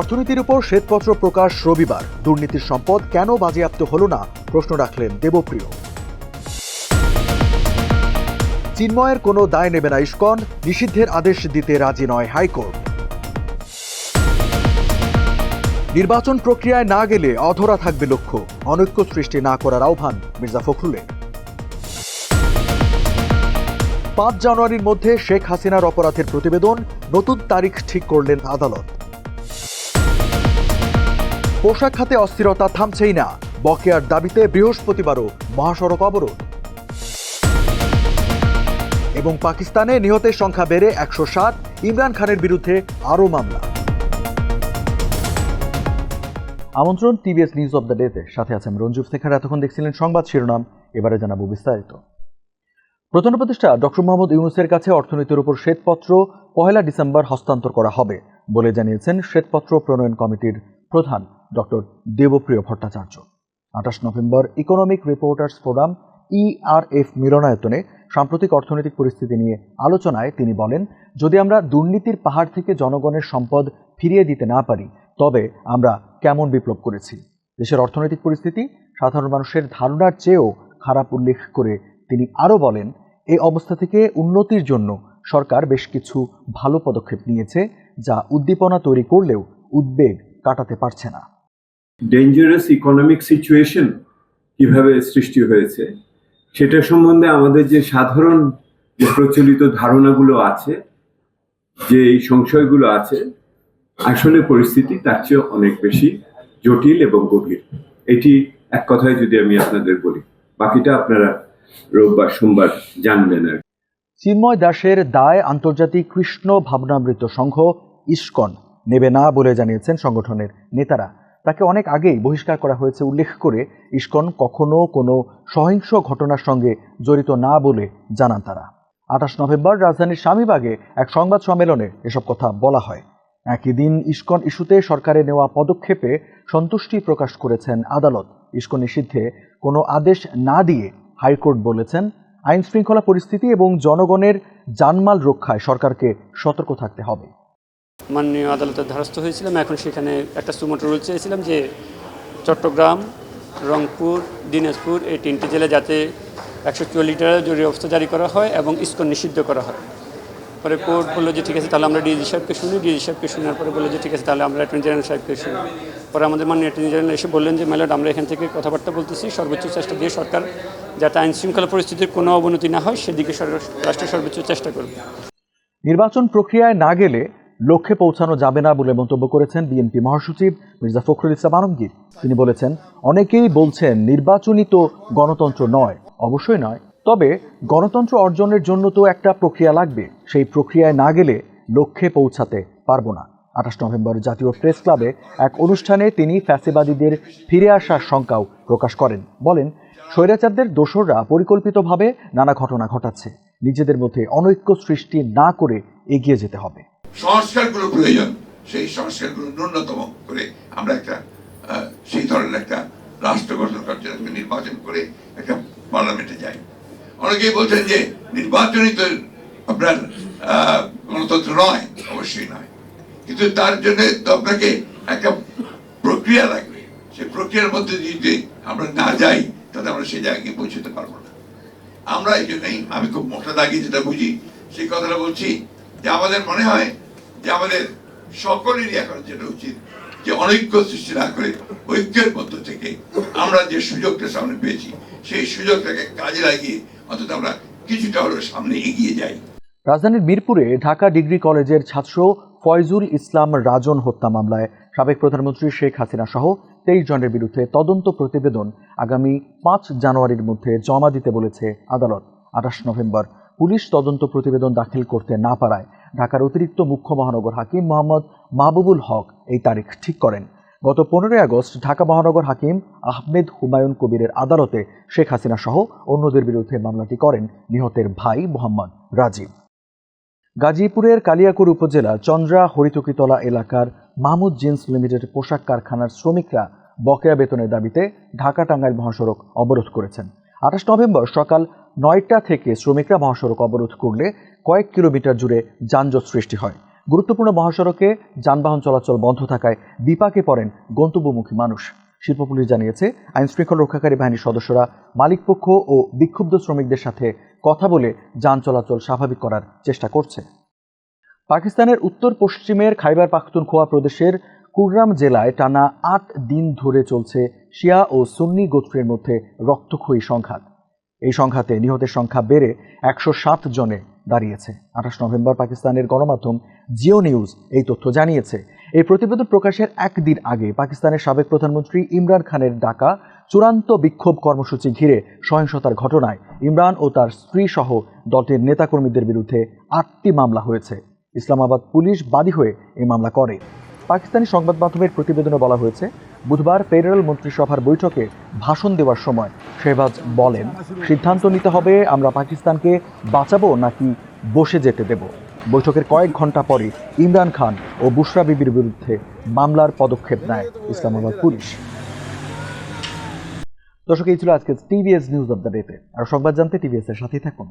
অর্থনীতির উপর শ্বেতপত্র প্রকাশ রবিবার। দুর্নীতির সম্পদ কেন বাজেয়াপ্ত হল না প্রশ্ন রাখলেন দেবপ্রিয়। চিন্ময়ের কোনো দায় নেবে না ইসকন, নিষিদ্ধের আদেশ দিতে রাজি নয় হাইকোর্ট। নির্বাচন প্রক্রিয়ায় না গেলে অধরা থাকবে লক্ষ্য, অনৈক্য সৃষ্টি না করার আহ্বান মির্জা ফখরুলের। 5 জানুয়ারির মধ্যে শেখ হাসিনার অপরাধের প্রতিবেদন, নতুন তারিখ ঠিক করলেন আদালত। পোশাক খাতে অস্থিরতা থামছেই না, বকেয়ার দাবিতে বৃহস্পতিবারও মহাসড়ক অবরোধ। এবং পাকিস্তানে নিহতের সংখ্যা বেড়ে 107, ইমরান খানের বিরুদ্ধে আরও মামলা। আমন্ত্রণ টিভিএস নিউজ অব দ্য ডেতে, সাথে আছেন রঞ্জুফ শেখার। এতক্ষণ দেখছিলেন সংবাদ শিরোনাম, এবারে জানাবো বিস্তারিত। প্রধান উপদেষ্টা ডক্টর মোহাম্মদ ইউনূসের কাছে অর্থনীতির উপর শ্বেতপত্র 1 ডিসেম্বর হস্তান্তর করা হবে বলে জানিয়েছেন শ্বেতপত্র প্রণয়ন কমিটির প্রধান doctor Debapriya Bhattacharya. 28 November economic reporters forum ERF মিলনায়তনে সাম্প্রতিক অর্থনৈতিক পরিস্থিতি নিয়ে আলোচনায় তিনি বলেন, যদি আমরা দুর্নীতির পাহাড় থেকে জনগণের সম্পদ ফিরিয়ে দিতে না পারি তবে আমরা কেমন বিপ্লব করেছি। দেশের অর্থনৈতিক পরিস্থিতি সাধারণ মানুষের ধারণার চেয়েও খারাপ উল্লেখ করে তিনি আরও বলেন, এই অবস্থা থেকে উন্নতির জন্য সরকার বেশ কিছু ভালো পদক্ষেপ নিয়েছে, যা উদ্দীপনা তৈরি করলেও উদ্বেগ কাটাতে পারছে না। ডেঞ্জারাস ইকোনমিক সিচুয়েশন কিভাবে সৃষ্টি হয়েছে সেটা সম্বন্ধে আমাদের যে সাধারণ যে প্রচলিত ধারণাগুলো আছে, যে সংশয়গুলো আছে, আসলে পরিস্থিতি তার চেয়ে অনেক বেশি জটিল এবং গভীর। এটি এক কথায় যদি আমি আপনাদের বলি, বাকিটা আপনারা রোববার সোমবার জানবেন। আর চিন্ময় দাসের দায় আন্তর্জাতিক কৃষ্ণ ভাবনামৃত সংঘ ইসকন নেবে না বলে জানিয়েছেন সংগঠনের নেতারা। তাকে অনেক আগেই বহিষ্কার করা হয়েছে উল্লেখ করে ইসকন কখনো কোনো সহিংস ঘটনার সঙ্গে জড়িত না বলে জানান তারা। 28 নভেম্বর রাজধানীর স্বামীবাগে এক সংবাদ সম্মেলনে এসব কথা বলা হয়। একই দিন ইসকন ইস্যুতে সরকারের নেওয়া পদক্ষেপে সন্তুষ্টি প্রকাশ করেছেন আদালত। ইসকন নিষিদ্ধে কোনো আদেশ না দিয়ে হাইকোর্ট বলেছেন, আইন শৃঙ্খলা পরিস্থিতি এবং জনগণের জানমাল রক্ষায় সরকারকে সতর্ক থাকতে হবে। মাননীয় আদালতের দ্বারস্থ হয়েছিলাম। এখন সেখানে একটা সুমোটো রুল চেয়েছিলাম যে চট্টগ্রাম, রংপুর, দিনাজপুর এই 3টি জেলায় যাতে 144 লিটারের জরুরি অবস্থা জারি করা হয় এবং ইসকন নিষিদ্ধ করা হয়। পরে কোর্ট বললো যে ঠিক আছে, তাহলে আমরা ডিজি সাহেবকে শুনি। ডিজি সাহেবকে শোনার পরে বললো যে ঠিক আছে, তাহলে আমরা অ্যাটর্নি জেনারেল সাহেবকে শুনি। পরে আমাদের মাননীয় অ্যাটর্নি জেনারেল এসে বললেন যে ম্যালট, আমরা এখান থেকে কথাবার্তা বলতেছি, সর্বোচ্চ চেষ্টা দিয়ে সরকার যাতে আইন শৃঙ্খলা পরিস্থিতির কোনো অবনতি না হয় সেদিকে রাষ্ট্র সর্বোচ্চ চেষ্টা করবে। নির্বাচন প্রক্রিয়ায় না গেলে লক্ষ্যে পৌঁছানো যাবে না বলে মন্তব্য করেছেন বিএনপি মহাসচিব মির্জা ফখরুল ইসলাম আলমগীর। তিনি বলেছেন, অনেকেই বলছেন নির্বাচনই তো গণতন্ত্র নয়। অবশ্যই নয়, তবে গণতন্ত্র অর্জনের জন্য তো একটা প্রক্রিয়া লাগবে। সেই প্রক্রিয়ায় না গেলে লক্ষ্যে পৌঁছাতে পারবো না। 28 নভেম্বর জাতীয় প্রেস ক্লাবে এক অনুষ্ঠানে তিনি ফ্যাসিবাদীদের ফিরে আসার শঙ্কাও প্রকাশ করেন। বলেন, স্বৈরাচারদের দোসররা পরিকল্পিতভাবে নানা ঘটনা ঘটাচ্ছে। নিজেদের মধ্যে অনৈক্য সৃষ্টি না করে এগিয়ে যেতে হবে। সংস্কারগুলো প্রয়োজন, সেই সংস্কারগুলো ন্যূনতম করে আমরা একটা সেই ধরনের একটা রাষ্ট্র গঠন করার জন্য নির্বাচন করে একটা পার্লামেন্টে যাই। অনেকেই বলছেন যে নির্বাচনই তো আপনার গণতন্ত্র নয়। অবশ্যই নয়, কিন্তু তার জন্য তো আপনাকে একটা প্রক্রিয়া লাগবে। সেই প্রক্রিয়ার মধ্যে যদি আমরা না যাই তাহলে আমরা সেই জায়গায় পৌঁছতে পারবো না। আমরা এই জন্যই আমি খুব মোটা দাগি যেটা বুঝি সেই কথাটা বলছি, যে আমাদের মনে হয় যে আমাদের সকলেরই এখন যেটা উচিত যে অনৈক্য সৃষ্টি না করে ঐক্যের মধ্য থেকে আমরা যে সুযোগটা সামনে পেয়েছি সেই সুযোগটাকে কাজে লাগিয়ে অন্তত আমরা কিছুটা হলেও সামনে এগিয়ে যাই। রাজধানীর মিরপুরে ঢাকা ডিগ্রি কলেজের ছাত্র ফয়জুল ইসলাম রাজন হত্যা মামলায় সাবেক প্রধানমন্ত্রী শেখ হাসিনা সহ 23 জনের বিরুদ্ধে তদন্ত প্রতিবেদন আগামী 5 জানুয়ারির মধ্যে জমা দিতে বলেছে আদালত। 28 নভেম্বর পুলিশ তদন্ত প্রতিবেদন দাখিল করতে না পারায় ঢাকার অতিরিক্ত মুখ্য মহানগর হাকিম মোহাম্মদ মাহবুবুল হক এই তারিখ ঠিক করেন। গত 15 আগস্ট ঢাকা মহানগর হাকিম আহমেদ হুমায়ুন কবিরের আদালতে শেখ হাসিনা সহ অন্যদের বিরুদ্ধে মামলাটি করেন নিহতের ভাই মোহাম্মদ রাজীব। গাজীপুরের কালিয়াকৈর উপজেলার চন্দ্রা হরিতকিতলা এলাকার মাহমুদ জিন্স লিমিটেড পোশাক কারখানার শ্রমিকরা বকেয়া বেতনের দাবিতে ঢাকা টাঙ্গাইল মহাসড়ক অবরোধ করেছেন। 28 নভেম্বর সকাল 9টা থেকে শ্রমিকরা মহাসড়ক অবরোধ করলে কয়েক কিলোমিটার জুড়ে যানজট সৃষ্টি হয়। গুরুত্বপূর্ণ মহাসড়কে যানবাহন চলাচল বন্ধ থাকায় বিপাকে পড়েন গন্তব্যমুখী মানুষ। শিল্প পুলিশ জানিয়েছে, আইন শৃঙ্খলা রক্ষাকারী বাহিনীর সদস্যরা মালিকপক্ষ ও বিক্ষুব্ধ শ্রমিকদের সাথে কথা বলে যান চলাচল স্বাভাবিক করার চেষ্টা করছে। পাকিস্তানের উত্তর পশ্চিমের খাইবার পাখতুনখোয়া প্রদেশের কুররাম জেলায় টানা ৮ দিন ধরে চলছে শিয়া ও সুন্নি গোত্রের মধ্যে রক্তক্ষয়ী সংঘাত। এই সংঘাতে নিহতের সংখ্যা বেড়ে ১০৭ জনে দাঁড়িয়েছে। ২৮ নভেম্বর পাকিস্তানের গণমাধ্যম জিও নিউজ এই তথ্য জানিয়েছে। এই প্রতিবেদন প্রকাশের একদিন আগে পাকিস্তানের সাবেক প্রধানমন্ত্রী ইমরান খানের ডাকা চূড়ান্ত বিক্ষোভ কর্মসূচি ঘিরে সহিংসতার ঘটনায় ইমরান ও তার স্ত্রী সহ দলটির নেতাকর্মীদের বিরুদ্ধে ৮টি মামলা হয়েছে। ইসলামাবাদ পুলিশ বাদী হয়ে এই মামলা করে। পাকিস্তানি সংবাদ মাধ্যমের প্রতিবেদনে বলা হয়েছে, বুধবার ফেডারেল মন্ত্রিসভার বৈঠকে ভাষণ দেওয়ার সময় শেহবাজ বলেন, সিদ্ধান্ত নিতে হবে আমরা পাকিস্তানকে বাঁচাবো নাকি বসে যেতে দেব। বৈঠকের কয়েক ঘন্টা পরে ইমরান খান ও বুশরা বিবির বিরুদ্ধে মামলার পদক্ষেপ নেয় ইসলামাবাদ পুলিশ। দর্শক, এই ছিল আজকে টিভিএস নিউজ অব দ্য ডেতে। আর সংবাদ জানতে টিভিএস এর সাথেই থাকুন।